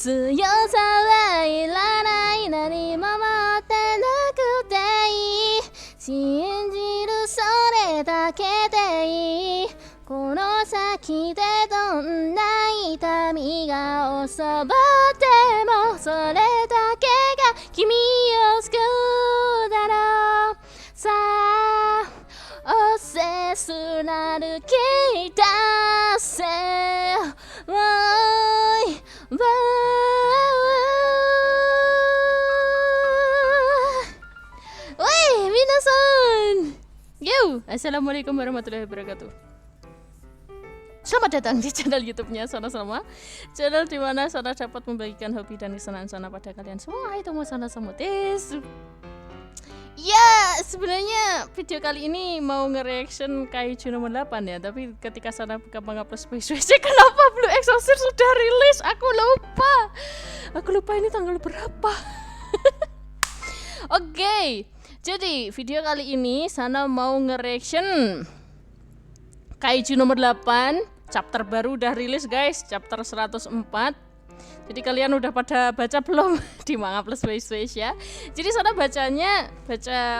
強さはいらない何も持ってなくていい信じるそれだけでいいこの先でどんな痛みが襲ってもそれだけが君を救うだろうさあおせすなるきたせわーいわーWoi, minasan. Yo, assalamualaikum warahmatullahi wabarakatuh. Selamat datang di channel YouTube-nya Sona Sama, channel di mana Sona dapat membagikan hobi dan kesenangan Sona pada kalian semua. Hai teman Sona Samutis. Ya, sebenarnya video kali ini mau nge-reaction Kaiju nomor 8 ya, tapi ketika Sona buka mengupload Space kenapa Blue Exorcist sudah rilis? Aku lupa ini tanggal berapa. Oke. Jadi video kali ini Sana mau nge-reaction Kaiju nomor 8. Chapter baru udah rilis guys, chapter 104. Jadi kalian udah pada baca belum di Manga Plus Space ya? Jadi Sana baca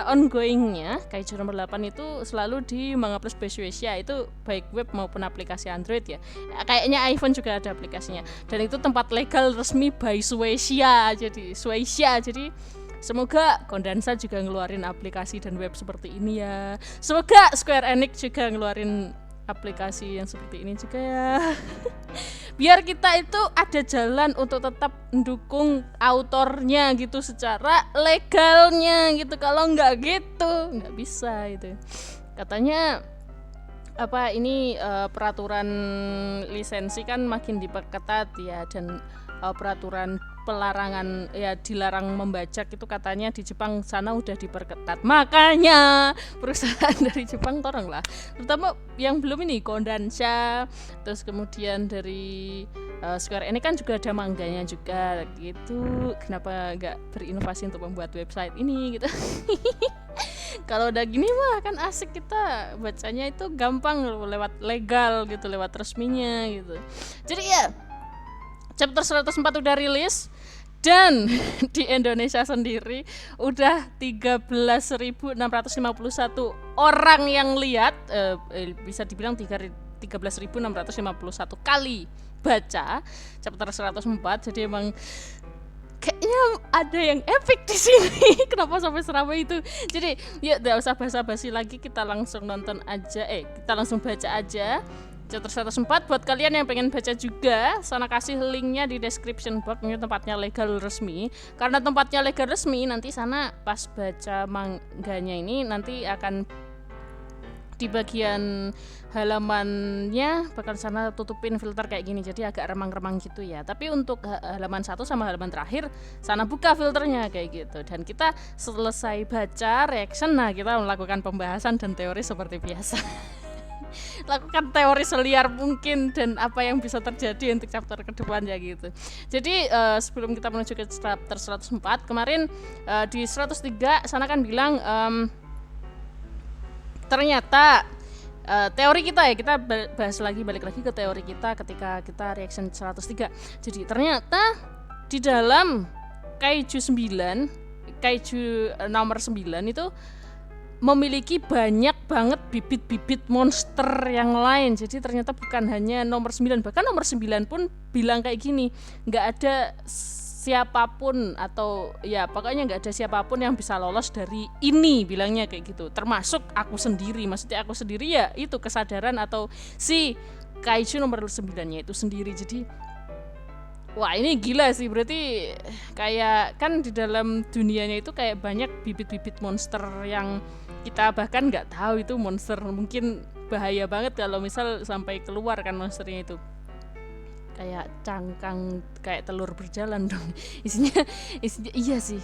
ongoingnya Kaiju nomor 8 itu selalu di Manga Plus Space ya. Itu baik web maupun aplikasi Android ya. Kayaknya iPhone juga ada aplikasinya. Dan itu tempat legal resmi by Shueisha. Jadi semoga Kondansa juga ngeluarin aplikasi dan web seperti ini ya. Semoga Square Enix juga ngeluarin aplikasi yang seperti ini juga ya. Biar kita itu ada jalan untuk tetap mendukung autornya gitu secara legalnya gitu. Kalau nggak gitu nggak bisa itu. Katanya peraturan lisensi kan makin diperketat ya, dan peraturan pelarangan ya dilarang membajak itu katanya di Jepang sana udah diperketat. Makanya perusahaan dari Jepang tolonglah, terutama yang belum ini Kondansha, terus kemudian dari Square Enix kan juga ada mangganya juga gitu. Kenapa nggak berinovasi untuk membuat website ini gitu? Kalau udah gini mah kan asik, kita bacanya itu gampang lewat legal gitu, lewat resminya gitu. Jadi ya chapter 104 udah rilis dan di Indonesia sendiri udah 13.651 orang yang lihat, bisa dibilang 13.651 kali baca chapter 104. Jadi emang kayaknya ada yang epic di sini. Kenapa sampai seramai itu? Jadi ya enggak usah basa-basi lagi, kita langsung nonton aja. Kita langsung baca aja chapter 104. Buat kalian yang pengen baca juga, Sana kasih linknya di description box. Ini tempatnya legal resmi. Karena tempatnya legal resmi, nanti Sana pas baca mangganya ini nanti akan di bagian halamannya bakal Sana tutupin filter kayak gini, jadi agak remang-remang gitu ya. Tapi untuk halaman 1 sama halaman terakhir Sana buka filternya kayak gitu. Dan kita selesai baca reaction, nah kita melakukan pembahasan dan teori seperti biasa. Lakukan teori seliar mungkin dan apa yang bisa terjadi untuk chapter kedepannya gitu. Jadi sebelum kita menuju ke chapter 104, kemarin di 103 Sana kan bilang ternyata teori kita ya, kita balik lagi ke teori kita ketika kita reaction 103. Jadi ternyata di dalam Kaiju nomor 9 itu memiliki banyak banget bibit-bibit monster yang lain. Jadi ternyata bukan hanya nomor 9, bahkan nomor 9 pun bilang kayak gini, nggak ada siapapun atau ya pokoknya nggak ada siapapun yang bisa lolos dari ini, bilangnya kayak gitu, termasuk aku sendiri. Maksudnya aku sendiri ya itu kesadaran atau si Kaiju nomor 9-nya itu sendiri. Jadi wah ini gila sih, berarti kayak kan di dalam dunianya itu kayak banyak bibit-bibit monster yang kita bahkan nggak tahu itu monster. Mungkin bahaya banget kalau misal sampai keluar kan monsternya itu. Kayak cangkang, kayak telur berjalan dong isinya iya sih.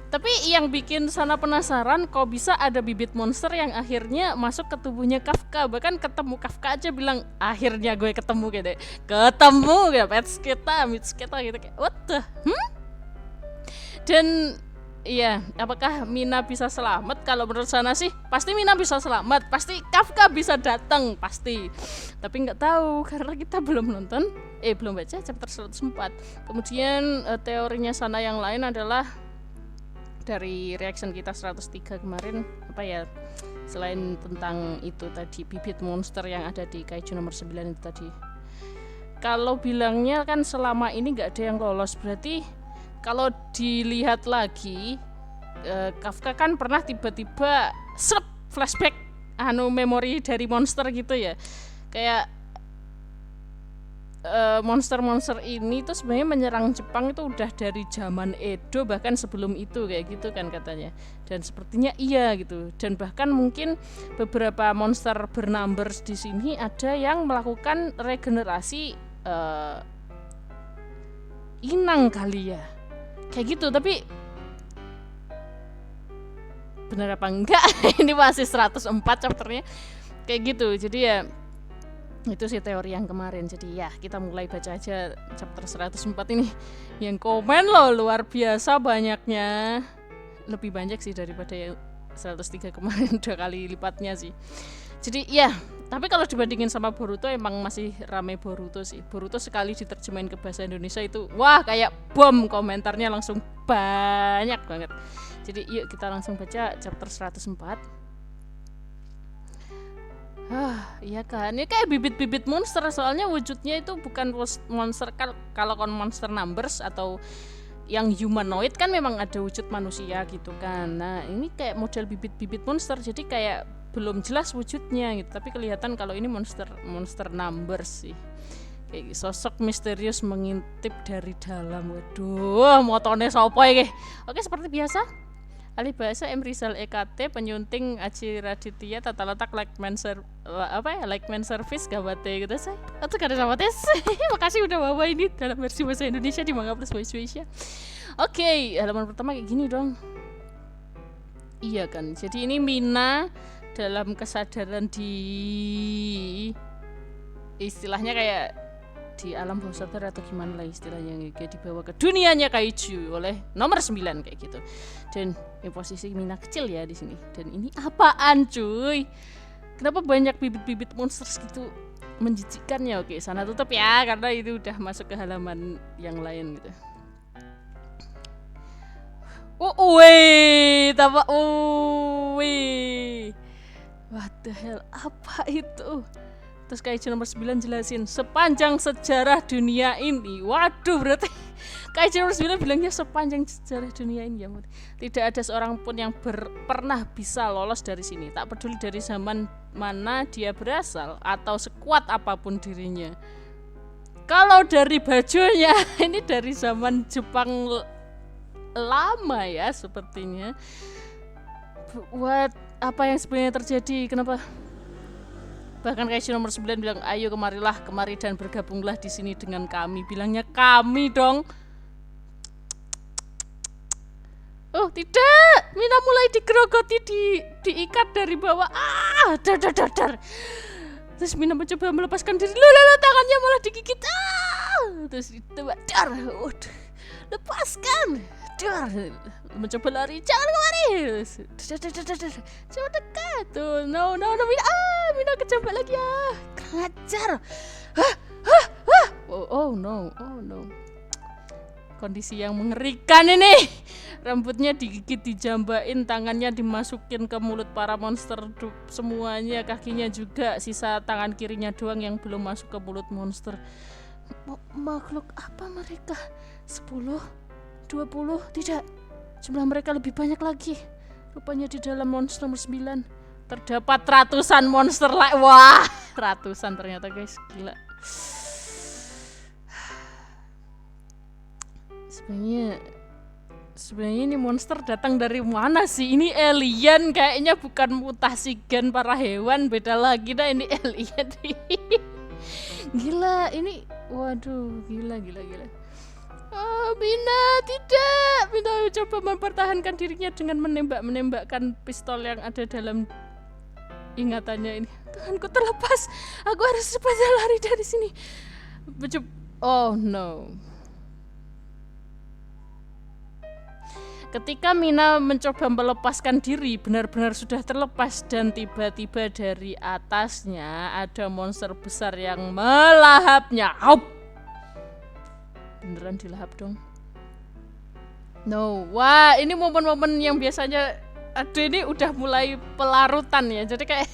Tapi yang bikin Sana penasaran, kok bisa ada bibit monster yang akhirnya masuk ke tubuhnya Kafka. Bahkan ketemu Kafka aja bilang akhirnya gue ketemu gitu, Mitsuki gitu kayak what the Dan Iya, apakah Mina bisa selamat? Kalau menurut Sana sih, pasti Mina bisa selamat, pasti Kafka bisa datang, pasti. Tapi nggak tahu karena kita belum nonton, belum baca chapter 104. Kemudian teorinya Sana yang lain adalah dari reaction kita 103 kemarin, apa ya? Selain tentang itu tadi bibit monster yang ada di Kaiju nomor 9 itu tadi. Kalau bilangnya kan selama ini nggak ada yang lolos, berarti kalau dilihat lagi Kafka kan pernah tiba-tiba flashback memori dari monster gitu ya, kayak monster-monster ini tuh sebenarnya menyerang Jepang itu udah dari zaman Edo, bahkan sebelum itu kayak gitu kan katanya. Dan sepertinya iya gitu. Dan bahkan mungkin beberapa monster bernumbers di sini ada yang melakukan regenerasi inang kali ya. Kayak gitu, tapi bener apa enggak? Ini masih 104 chapternya kayak gitu. Jadi ya itu sih teori yang kemarin. Jadi ya kita mulai baca aja chapter 104 ini. Yang komen loh luar biasa banyaknya, lebih banyak sih daripada yang 103 kemarin, 2 kali lipatnya sih. Jadi ya, tapi kalau dibandingin sama Boruto emang masih rame Boruto sih. Boruto sekali diterjemahin ke bahasa Indonesia itu wah kayak bom, komentarnya langsung banyak banget. Jadi yuk kita langsung baca chapter 104. Iya kan, ini kayak bibit-bibit monster, soalnya wujudnya itu bukan monster. Kalau monster numbers atau yang humanoid kan memang ada wujud manusia gitu kan. Nah ini kayak model bibit-bibit monster, jadi kayak belum jelas wujudnya gitu, tapi kelihatan kalau ini monster numbers sih. Kayak sosok misterius mengintip dari dalam. Waduh, motone sopo iki? Oke, seperti biasa. Alih bahasa M. Rizal EKT, penyunting Aji Raditya, tata letak Likeman Service gawate gitu saya. Atau kada sama tes. Makasih udah bawa ini dalam versi bahasa Indonesia di Manga Plus Voice Asia. Oke, halaman pertama kayak gini dong. Iya kan. Jadi ini Mina dalam kesadaran di istilahnya kayak di alam bawah sadar atau gimana lah istilahnya, kayak dibawa ke dunianya kaiju oleh nomor 9 kayak gitu. Dan posisi Mina kecil ya di sini. Dan ini apaan cuy? Kenapa banyak bibit-bibit monster gitu menjijikkan ya? Oke, Sana tutup ya karena itu udah masuk ke halaman yang lain gitu. What the hell? Apa itu? Terus Kaiju nomor 9 jelasin sepanjang sejarah dunia ini. Waduh, berarti Kaiju nomor 9 bilangnya sepanjang sejarah dunia ini ya. Tidak ada seorang pun yang pernah bisa lolos dari sini. Tak peduli dari zaman mana dia berasal atau sekuat apapun dirinya. Kalau dari bajunya, ini dari zaman Jepang lama ya sepertinya. Apa yang sebenarnya terjadi? Kenapa? Bahkan Kaiju nomor 9 bilang, ayo kemari dan bergabunglah di sini dengan kami. Bilangnya kami dong. Oh tidak, Mina mulai digerogoti, diikat dari bawah. Dar. Terus Mina mencoba melepaskan diri. Loh, tangannya malah digigit. Terus ditembak. Dar, lepaskan. Dar, mencoba lari. Jangan kemari. Coba dekat. Tuh, no, Mina kejebak lagi ya. Ngajar. Oh no. Kondisi yang mengerikan ini. Rambutnya digigit, dijambain, tangannya dimasukin ke mulut para monster semuanya, kakinya juga. Sisa tangan kirinya doang yang belum masuk ke mulut monster. Makhluk apa mereka? 10? 20? Tidak. Jumlah mereka lebih banyak lagi. Rupanya di dalam monster nomor 9 terdapat ratusan monster lain. Wah, ratusan ternyata guys, gila. Sebenarnya ini monster datang dari mana sih? Ini alien kayaknya, bukan mutasi gen para hewan, beda lagi dah ini alien. Gila, ini waduh, gila. Mina tidak. Mina coba mempertahankan dirinya dengan menembakkan pistol yang ada dalam ingatannya ini. Tanganku terlepas. Aku harus cepatnya lari dari sini. Oh no. Ketika Mina mencoba melepaskan diri, benar-benar sudah terlepas dan tiba-tiba dari atasnya ada monster besar yang melahapnya. Hop! Beneran dilahap dong. No, wah ini momen-momen yang biasanya, aduh ini udah mulai pelarutan ya. Jadi kayak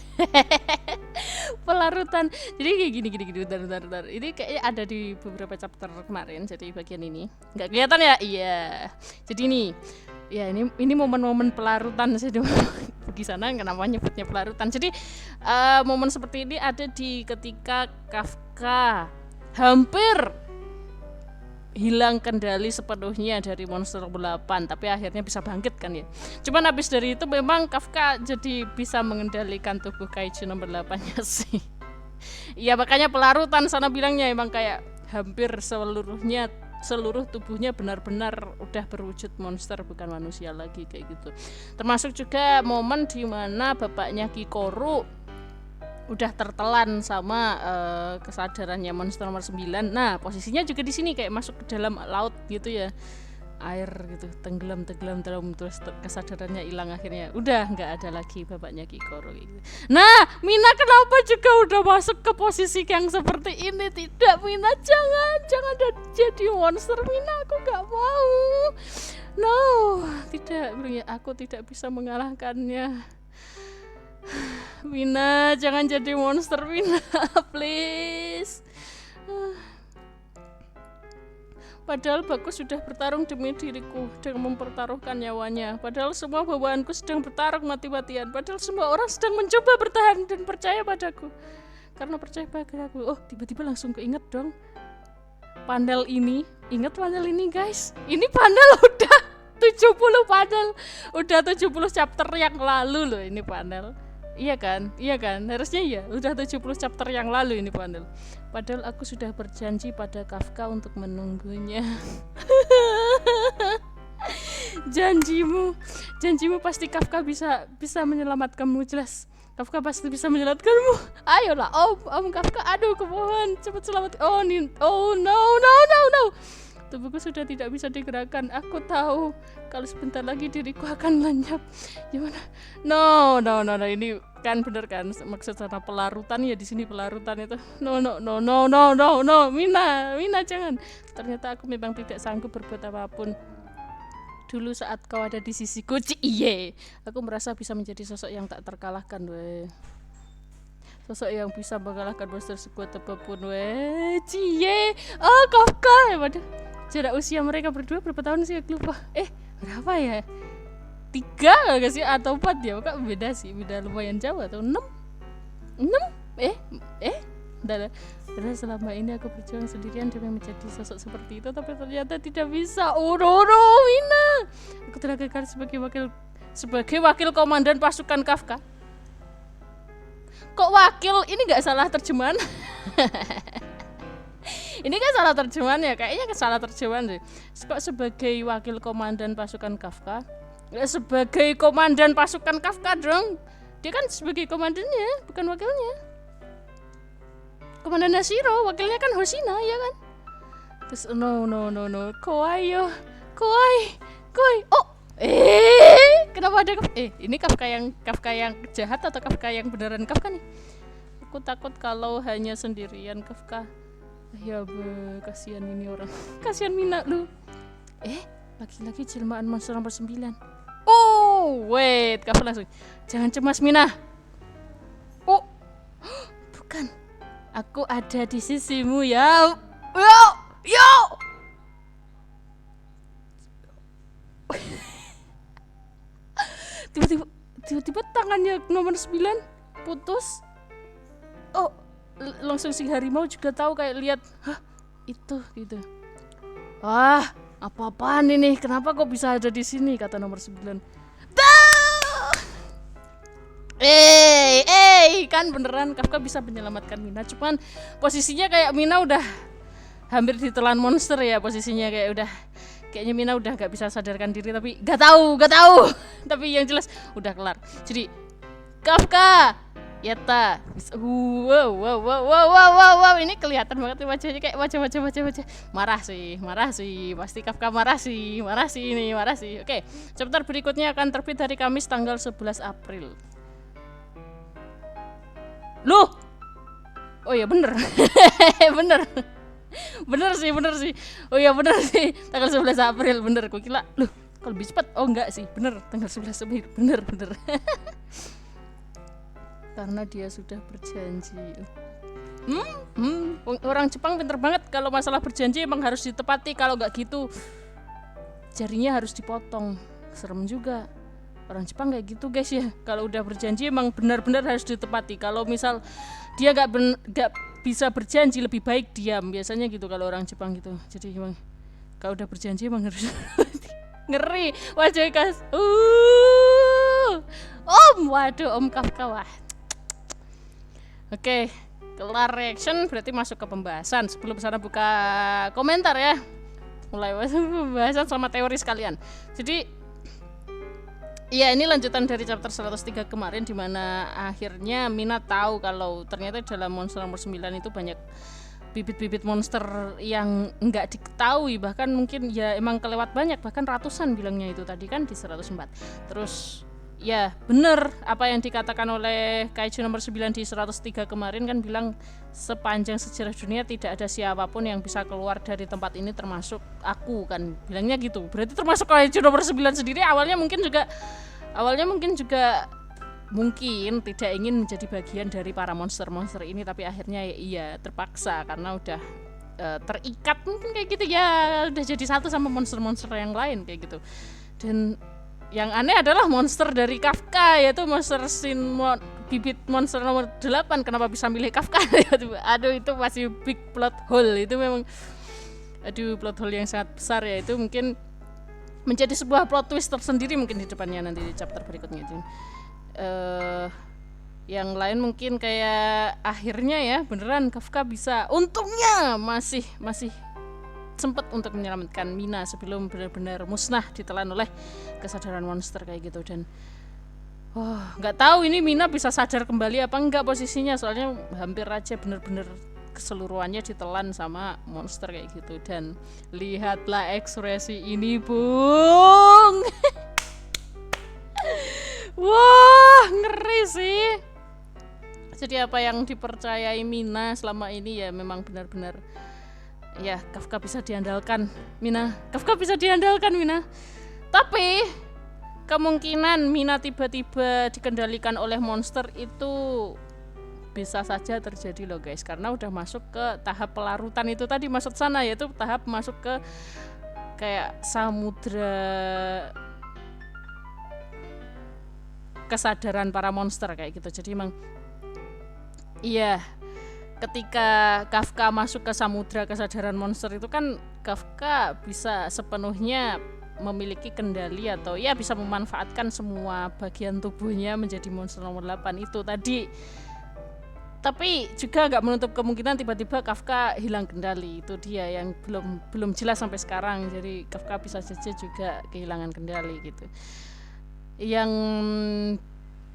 pelarutan. Jadi kayak gini, bentar. Ini kayaknya ada di beberapa chapter kemarin. Jadi bagian ini nggak kelihatan ya? Iya. Jadi nih, ya ini momen-momen pelarutan sih. Bagi sana kenapa nyebutnya pelarutan? Jadi momen seperti ini ada di ketika Kafka hampir hilang kendali sepenuhnya dari monster 8, tapi akhirnya bisa bangkit kan ya. Cuman habis dari itu memang Kafka jadi bisa mengendalikan tubuh Kaiju nomor 8-nya sih. Iya makanya pelarutan sana bilangnya emang kayak hampir seluruh tubuhnya benar-benar udah berwujud monster, bukan manusia lagi kayak gitu. Termasuk juga momen di mana bapaknya Kikoru udah tertelan sama kesadarannya monster nomor 9. Nah, posisinya juga di sini kayak masuk ke dalam laut gitu ya. Air gitu, tenggelam dalam, terus kesadarannya hilang, akhirnya udah nggak ada lagi bapaknya Kikoru gitu. Nah, Mina kenapa juga udah masuk ke posisi yang seperti ini? Tidak, Mina, jangan jadi monster, Mina, aku nggak mau. No, tidak, aku tidak bisa mengalahkannya. Mina, jangan jadi monster, Mina, please. Padahal Bagus sudah bertarung demi diriku dengan mempertaruhkan nyawanya. Padahal semua bawaanku sedang bertarung mati-matian. Padahal semua orang sedang mencoba bertahan dan percaya padaku. Karena percaya padaku. Oh, tiba-tiba langsung keinget dong panel ini. Ingat panel ini, guys? Ini panel udah 70 panel. Udah 70 chapter yang lalu loh ini panel. Iya kan? Harusnya iya. Udah 70 chapter yang lalu ini panel. Padahal aku sudah berjanji pada Kafka untuk menunggunya. Janjimu pasti Kafka bisa menyelamatkanmu, jelas. Kafka pasti bisa menyelamatkanmu. Ayolah, Om Kafka, aduh kumohon, cepat selamat. Oh no. Tubuhku sudah tidak bisa digerakkan. Aku tahu kalau sebentar lagi diriku akan lenyap. Gimana? No. Ini kan bener kan maksud sana pelarutan ya, di sini pelarutan itu. No. Mina jangan. Ternyata aku memang tidak sanggup berbuat apapun. Dulu saat kau ada di sisiku, aku merasa bisa menjadi sosok yang tak terkalahkan, weh. Sosok yang bisa mengalahkan monster sekuat apapun, weh. Oh, Kafka. Waduh. Jarak usia mereka berdua berapa tahun sih, aku lupa. Berapa ya? 3 gak sih atau 4 ya? Kok beda lumayan jauh, atau 6? Karena selama ini aku berjuang sendirian demi menjadi sosok seperti itu, tapi ternyata tidak bisa. Mina. Aku telah gagal sebagai wakil komandan pasukan Kafka. Kok wakil? Ini nggak salah terjemahan? Ini kan salah terjemahan ya, kayaknya salah terjemahan sih. Kok sebagai wakil komandan pasukan Kafka? Ya, sebagai komandan pasukan Kafka dong. Dia kan sebagai komandannya, bukan wakilnya. Komandan Shiro, wakilnya kan Hoshina, ya kan? Terus no. Koi. Oh, kenapa ada ini Kafka yang jahat atau Kafka yang beneran Kafka nih? Aku takut kalau hanya sendirian Kafka. Ya kasihan ini orang. Kasihan Mina lu. Lagi-lagi jelmaan monster nomor 9. Oh, wait, Kafka langsung. Jangan cemas, Mina. Oh, bukan. Aku ada di sisimu ya. Yo. Tiba-tiba tangannya nomor 9 putus. Oh, langsung si harimau juga tahu, kayak lihat, itu gitu. Apa-apaan ini? Kenapa kok bisa ada di sini? Kata nomor 9. Kan beneran Kafka bisa menyelamatkan Mina. Cuman posisinya kayak Mina udah hampir ditelan monster ya, posisinya kayaknya Mina udah gak bisa sadarkan diri, tapi gak tahu. Tapi yang jelas udah kelar. Jadi Kafka, Yeta. Wow. Ini kelihatan banget nih wajahnya kayak wajah. Marah sih. Pasti Kafka marah sih. Oke, chapter berikutnya akan terbit hari Kamis tanggal 11 April. Loh. Oh ya bener. bener sih. Oh ya bener sih. Tanggal 11 April bener. Gue kira loh kalau lebih cepat. Oh enggak sih. Bener tanggal 11 April. Bener. Karena dia sudah berjanji. Orang Jepang pinter banget kalau masalah berjanji emang harus ditepati. Kalau nggak gitu jarinya harus dipotong. Serem juga. Orang Jepang kayak gitu guys ya. Kalau udah berjanji emang benar-benar harus ditepati. Kalau misal dia nggak bisa berjanji, lebih baik diam. Biasanya gitu kalau orang Jepang gitu. Jadi emang kalau udah berjanji emang harus ngeri. Wajah kas. Waduh Om Kafka wah. Oke, kelar reaction berarti masuk ke pembahasan. Sebelum sana buka komentar ya. Mulai pembahasan sama teori sekalian. Jadi ya ini lanjutan dari chapter 103 kemarin, dimana akhirnya Mina tahu kalau ternyata dalam monster nomor 9 itu banyak bibit-bibit monster yang nggak diketahui, bahkan mungkin ya emang kelewat banyak, bahkan ratusan bilangnya itu tadi kan di 104. Terus ya bener apa yang dikatakan oleh Kaiju nomor 9 di 103 kemarin kan bilang sepanjang sejarah dunia tidak ada siapapun yang bisa keluar dari tempat ini termasuk aku kan bilangnya gitu. Berarti termasuk Kaiju nomor 9 sendiri awalnya mungkin juga tidak ingin menjadi bagian dari para monster-monster ini, tapi akhirnya iya terpaksa karena udah terikat mungkin kayak gitu ya, udah jadi satu sama monster-monster yang lain kayak gitu. Dan yang aneh adalah monster dari Kafka, yaitu monster bibit monster nomor 8. Kenapa bisa milih Kafka? Aduh itu masih big plot hole. Itu memang plot hole yang sangat besar ya. Itu mungkin menjadi sebuah plot twist tersendiri mungkin di depannya nanti di chapter berikutnya. Yang lain mungkin kayak akhirnya ya beneran Kafka bisa, untungnya masih sempat untuk menyelamatkan Mina sebelum benar-benar musnah ditelan oleh kesadaran monster kayak gitu. Dan nggak tahu ini Mina bisa sadar kembali apa enggak posisinya, soalnya hampir aja benar-benar keseluruhannya ditelan sama monster kayak gitu. Dan lihatlah ekspresi ini Bung. Wah ngeri sih. Jadi apa yang dipercayai Mina selama ini ya memang benar-benar ya Kafka bisa diandalkan Mina. Tapi kemungkinan Mina tiba-tiba dikendalikan oleh monster itu bisa saja terjadi loh guys, karena udah masuk ke tahap pelarutan itu tadi, maksud sana yaitu tahap masuk ke kayak samudra kesadaran para monster kayak gitu. Jadi emang iya, ketika Kafka masuk ke samudra kesadaran monster itu kan Kafka bisa sepenuhnya memiliki kendali atau ya bisa memanfaatkan semua bagian tubuhnya menjadi monster nomor 8 itu tadi. Tapi juga nggak menutup kemungkinan tiba-tiba Kafka hilang kendali. Itu dia yang belum jelas sampai sekarang. Jadi Kafka bisa saja juga kehilangan kendali gitu. Yang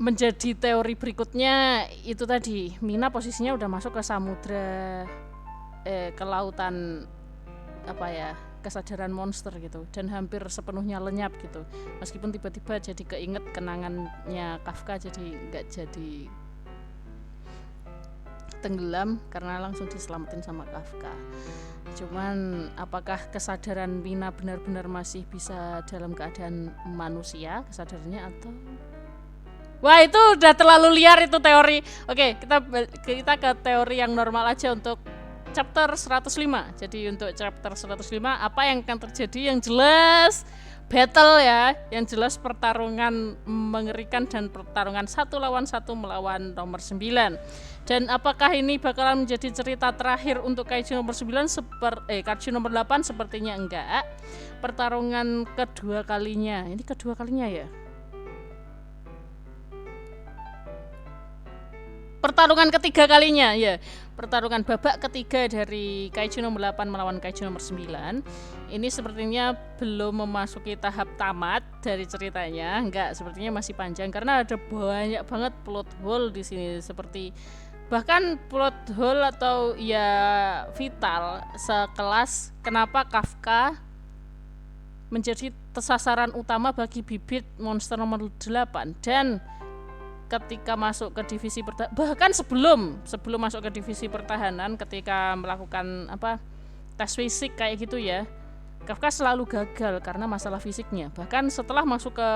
menjadi teori berikutnya itu tadi, Mina posisinya udah masuk ke samudra ke lautan kesadaran monster gitu, dan hampir sepenuhnya lenyap gitu. Meskipun tiba-tiba jadi keinget kenangannya Kafka, jadi nggak jadi tenggelam karena langsung diselamatin sama Kafka. Cuman apakah kesadaran Mina benar-benar masih bisa dalam keadaan manusia kesadarannya atau wah itu udah terlalu liar itu teori. Oke, kita ke teori yang normal aja untuk chapter 105. Jadi untuk chapter 105 apa yang akan terjadi? Yang jelas battle ya, yang jelas pertarungan mengerikan dan pertarungan 1 lawan 1 melawan nomor 9. Dan apakah ini bakalan menjadi cerita terakhir untuk Kaiju nomor 9 Kaiju nomor 8? Sepertinya enggak. Pertarungan kedua kalinya. Ini kedua kalinya ya? Pertarungan ketiga kalinya ya. Pertarungan babak ketiga dari Kaiju nomor 8 melawan Kaiju nomor 9 ini sepertinya belum memasuki tahap tamat dari ceritanya, enggak, sepertinya masih panjang karena ada banyak banget plot hole di sini, seperti bahkan plot hole atau ya vital sekelas kenapa Kafka menjadi sasaran utama bagi bibit monster nomor 8, dan ketika masuk ke divisi bahkan sebelum masuk ke divisi pertahanan, ketika melakukan tes fisik kayak gitu ya, Kafka selalu gagal karena masalah fisiknya. Bahkan setelah masuk ke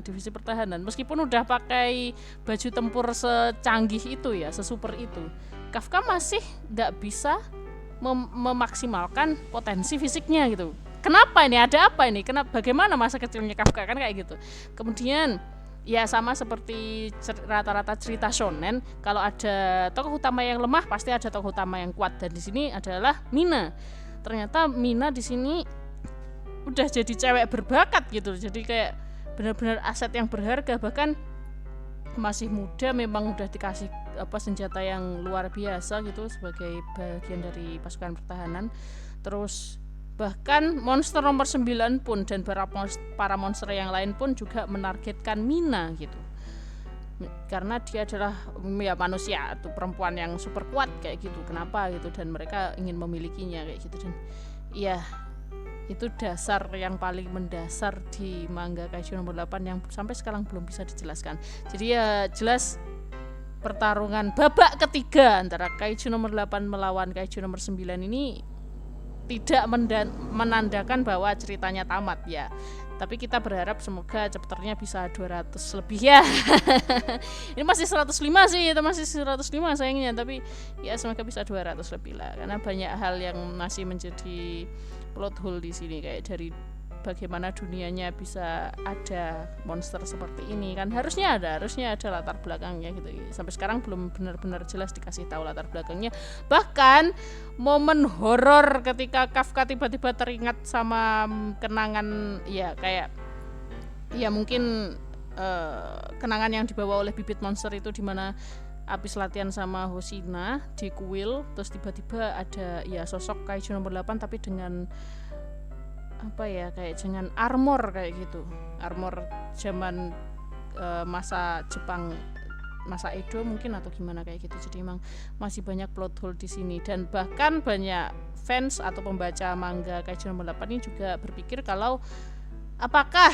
divisi pertahanan, meskipun udah pakai baju tempur secanggih itu ya, sesuper itu, Kafka masih nggak bisa memaksimalkan potensi fisiknya gitu. Kenapa ini? Ada apa ini? Bagaimana masa kecilnya Kafka kan kayak gitu. Kemudian ya sama seperti rata-rata cerita shonen, kalau ada tokoh utama yang lemah pasti ada tokoh utama yang kuat, dan di sini adalah Mina. Ternyata Mina di sini udah jadi cewek berbakat gitu, jadi kayak benar-benar aset yang berharga, bahkan masih muda memang udah dikasih senjata yang luar biasa gitu sebagai bagian dari pasukan pertahanan. Terus bahkan monster nomor 9 pun dan para monster yang lain pun juga menargetkan Mina gitu, karena dia adalah ya manusia atau perempuan yang super kuat kayak gitu, kenapa gitu, dan mereka ingin memilikinya kayak gitu. Dan ya itu dasar yang paling mendasar di manga Kaiju nomor 8 yang sampai sekarang belum bisa dijelaskan. Jadi ya jelas pertarungan babak ketiga antara Kaiju nomor 8 melawan Kaiju nomor 9 ini tidak menandakan bahwa ceritanya tamat ya. Tapi kita berharap semoga chapternya bisa 200 lebih ya. Ini masih 105 sih, itu masih 105 sayangnya, tapi ya semoga bisa 200 lebih lah, karena banyak hal yang masih menjadi plot hole di sini, kayak dari bagaimana dunianya bisa ada monster seperti ini kan, harusnya ada latar belakangnya gitu. Sampai sekarang belum benar-benar jelas dikasih tahu latar belakangnya. Bahkan momen horor ketika Kafka tiba-tiba teringat sama kenangan ya kayak ya mungkin kenangan yang dibawa oleh bibit monster itu, dimana habis latihan sama Hoshina di kuil, terus tiba-tiba ada ya sosok Kaiju nomor 8 tapi dengan kayak dengan armor kayak gitu, armor zaman masa Jepang, masa Edo mungkin atau gimana kayak gitu. Jadi emang masih banyak plot hole di sini, dan bahkan banyak fans atau pembaca manga Kaiju nomor 8 ini juga berpikir kalau apakah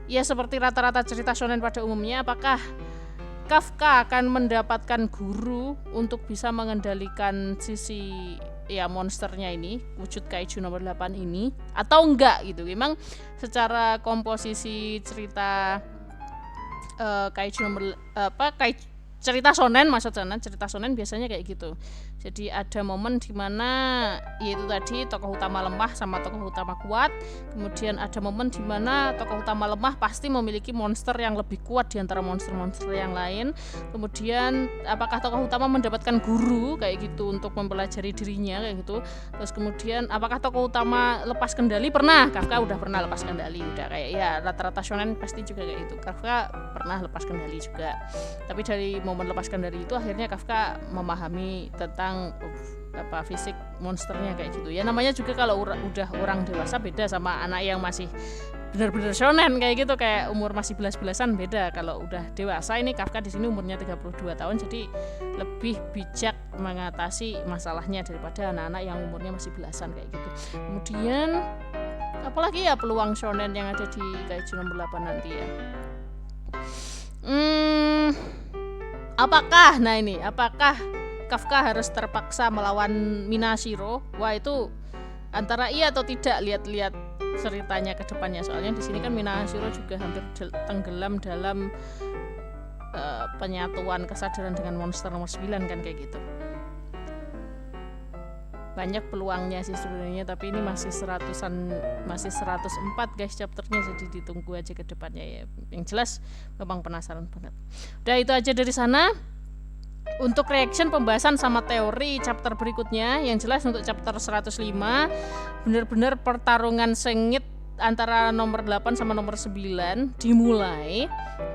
ya seperti rata-rata cerita shonen pada umumnya, apakah Kafka akan mendapatkan guru untuk bisa mengendalikan sisi ya monsternya ini, wujud Kaiju nomor 8 ini, atau enggak gitu. Memang secara komposisi cerita Kaiju nomor cerita shonen biasanya kayak gitu. Jadi ada momen dimana yaitu tadi tokoh utama lemah sama tokoh utama kuat, kemudian ada momen dimana tokoh utama lemah pasti memiliki monster yang lebih kuat di antara monster-monster yang lain. Kemudian apakah tokoh utama mendapatkan guru kayak gitu untuk mempelajari dirinya kayak gitu. Terus kemudian apakah tokoh utama lepas kendali? Kafka udah pernah lepas kendali, udah kayak ya rata-rata shonen pasti juga kayak gitu. Kafka pernah lepas kendali juga. Tapi dari momen lepas kendali itu akhirnya Kafka memahami tentang fisik monsternya kayak gitu ya. Namanya juga kalau udah orang dewasa beda sama anak yang masih benar-benar shonen kayak gitu, kayak umur masih belas-belasan beda. Kalau udah dewasa ini Kafka di sini umurnya 32 tahun, jadi lebih bijak mengatasi masalahnya daripada anak-anak yang umurnya masih belasan kayak gitu. Kemudian apalagi ya peluang shonen yang ada di Kaiju nomor 8 nanti ya. Apakah Kafka harus terpaksa melawan Minashiro? Wah, itu antara iya atau tidak, lihat-lihat ceritanya ke depannya. Soalnya di sini kan Minashiro juga hampir tenggelam dalam penyatuan kesadaran dengan monster nomor 9 kan kayak gitu. Banyak peluangnya sih sebenarnya, tapi ini masih 104 guys chapternya, jadi ditunggu aja ke depannya ya. Yang jelas memang penasaran banget. Udah, itu aja dari sana. Untuk reaction, pembahasan sama teori chapter berikutnya, yang jelas untuk chapter 105 benar-benar pertarungan sengit antara nomor 8 sama nomor 9 dimulai.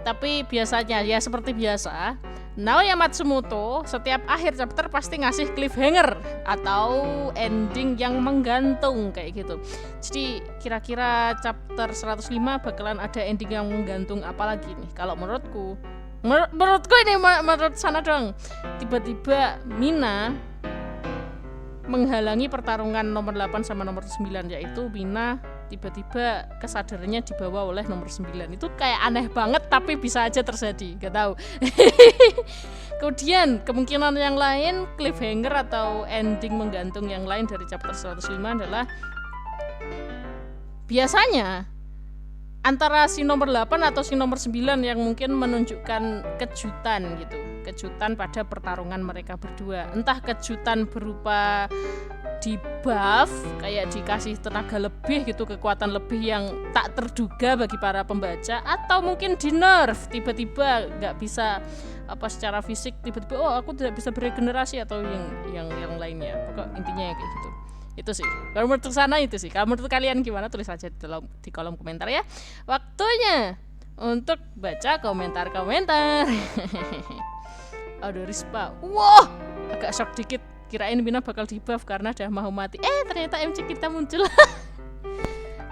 Tapi biasanya ya seperti biasa, Naoya Matsumoto setiap akhir chapter pasti ngasih cliffhanger atau ending yang menggantung kayak gitu. Jadi kira-kira chapter 105 bakalan ada ending yang menggantung apa lagi nih? Kalau menurutku ini menurut sana dong. Tiba-tiba Mina menghalangi pertarungan nomor 8 sama nomor 9, yaitu Mina tiba-tiba kesadarannya dibawa oleh nomor 9. Itu kayak aneh banget tapi bisa aja terjadi, gak tahu. Kemudian kemungkinan yang lain cliffhanger atau ending menggantung yang lain dari chapter 105 adalah biasanya antara si nomor 8 atau si nomor 9 yang mungkin menunjukkan kejutan gitu. Kejutan pada pertarungan mereka berdua. Entah kejutan berupa di buff, kayak dikasih tenaga lebih gitu, kekuatan lebih yang tak terduga bagi para pembaca, atau mungkin di nerf, tiba-tiba gak bisa secara fisik, tiba-tiba aku tidak bisa beregenerasi atau yang lainnya. Pokok intinya kayak gitu. Itu sih. Kalau menurut sana itu sih. Kalau menurut kalian gimana? Tulis aja di kolom komentar ya. Waktunya untuk baca komentar-komentar. Aduh, Rispa. Wah, agak shock dikit. Kirain Mina bakal di-buff karena udah mau mati. Ternyata MC kita muncul.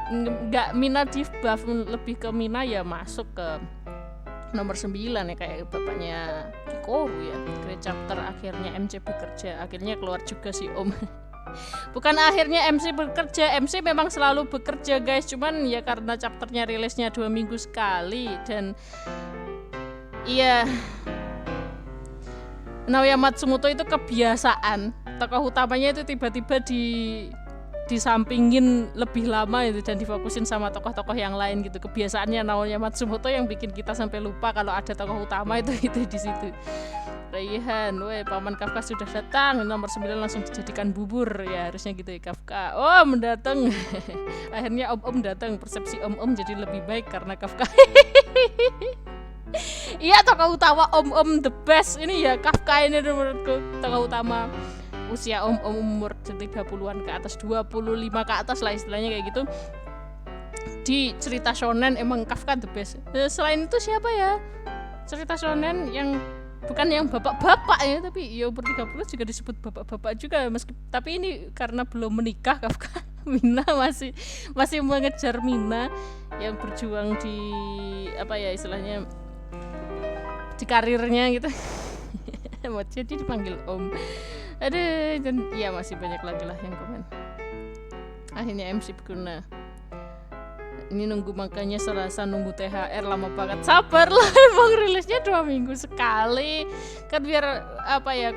Enggak Mina di-buff, lebih ke Mina ya masuk ke nomor 9 ya, kayak bapaknya Kikoru ya. Great chapter akhirnya MC bekerja. Akhirnya keluar juga si Om. Bukan akhirnya MC bekerja, MC memang selalu bekerja guys, cuman ya karena chapternya rilisnya 2 minggu sekali. Dan iya, Naoya Matsumoto itu kebiasaan tokoh utamanya itu tiba-tiba disampingin lebih lama itu dan difokusin sama tokoh-tokoh yang lain gitu. Kebiasaannya Naoya Matsumoto yang bikin kita sampai lupa kalau ada tokoh utama itu di situ. Raihan, Paman Kafka sudah datang. Nomor 9 langsung dijadikan bubur ya, harusnya gitu ya Kafka. Mendatang. Akhirnya Om datang. Persepsi Om jadi lebih baik karena Kafka. Iya, tokoh utama Om the best. Ini ya Kafka ini menurutku tokoh utama. Usia Om umur 30-an ke atas, 25 ke atas lah istilahnya kayak gitu. Di cerita shonen emang Kafka the best. Selain itu siapa ya? Cerita shonen yang bukan yang bapak-bapak ya, tapi ya umur 30 juga disebut bapak-bapak juga. Tapi ini karena belum menikah Kafka. Mina masih mengejar Mina yang berjuang di istilahnya di karirnya gitu. Jadi dipanggil Om. Aduh, dan iya masih banyak lagi lah yang komen. Akhirnya MC berguna. Ini nunggu, makanya serasa nunggu THR lama banget. Sabar lah, emang rilisnya 2 minggu sekali. Kan biar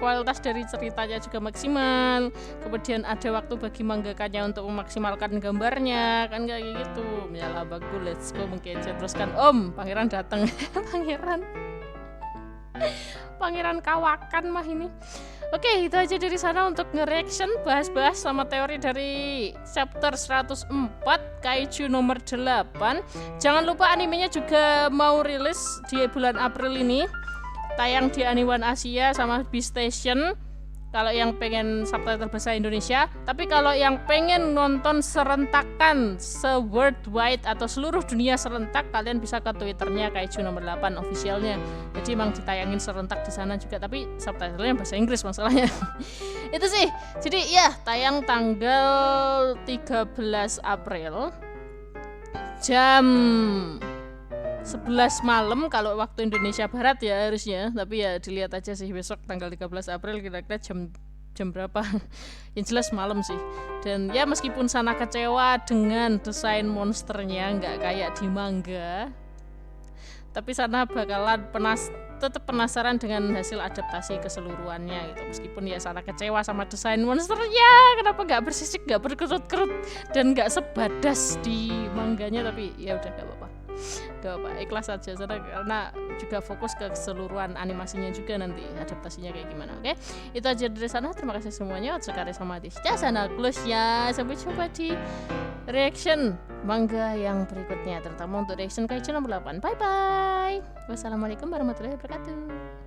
kualitas dari ceritanya juga maksimal. Kemudian ada waktu bagi manggakanya untuk memaksimalkan gambarnya. Kan kayak gitu. Yalah bagus, let's go mungkin teruskan Om. Pangeran datang. Pangeran kawakan mah ini. Oke, itu aja dari sana untuk nge-reaction, bahas-bahas sama teori dari chapter 104 Kaiju nomor 8. Jangan lupa animenya juga mau rilis di bulan April ini. Tayang di Aniwan Asia sama Beastation kalau yang pengen subtitle bahasa Indonesia. Tapi kalau yang pengen nonton serentakan se-worldwide atau seluruh dunia serentak, kalian bisa ke Twitternya Kaiju nomor 8 officialnya. Jadi emang ditayangin serentak di sana juga, tapi subtitlenya bahasa Inggris masalahnya. Itu sih. Jadi ya, tayang tanggal 13 April jam 11 malam kalau waktu Indonesia Barat ya harusnya. Tapi ya dilihat aja sih besok tanggal 13 April kira-kira jam berapa. Yang jelas malam sih. Dan ya meskipun sana kecewa dengan desain monsternya nggak kayak di manga, tapi sana bakalan tetap penasaran dengan hasil adaptasi keseluruhannya gitu. Meskipun ya sana kecewa sama desain monsternya, kenapa nggak bersisik, nggak berkerut-kerut dan nggak sebadas di manganya. Tapi ya udah nggak apa-apa. Gak apa, ikhlas aja karena juga fokus ke keseluruhan animasinya juga nanti adaptasinya kayak gimana. Oke, itu aja dari sana. Terima kasih semuanya. Otsukare sama sana close ya. Sampai jumpa di reaction manga yang berikutnya, terutama untuk reaction Kaiju nomor 8. Bye bye. Wassalamualaikum warahmatullahi wabarakatuh.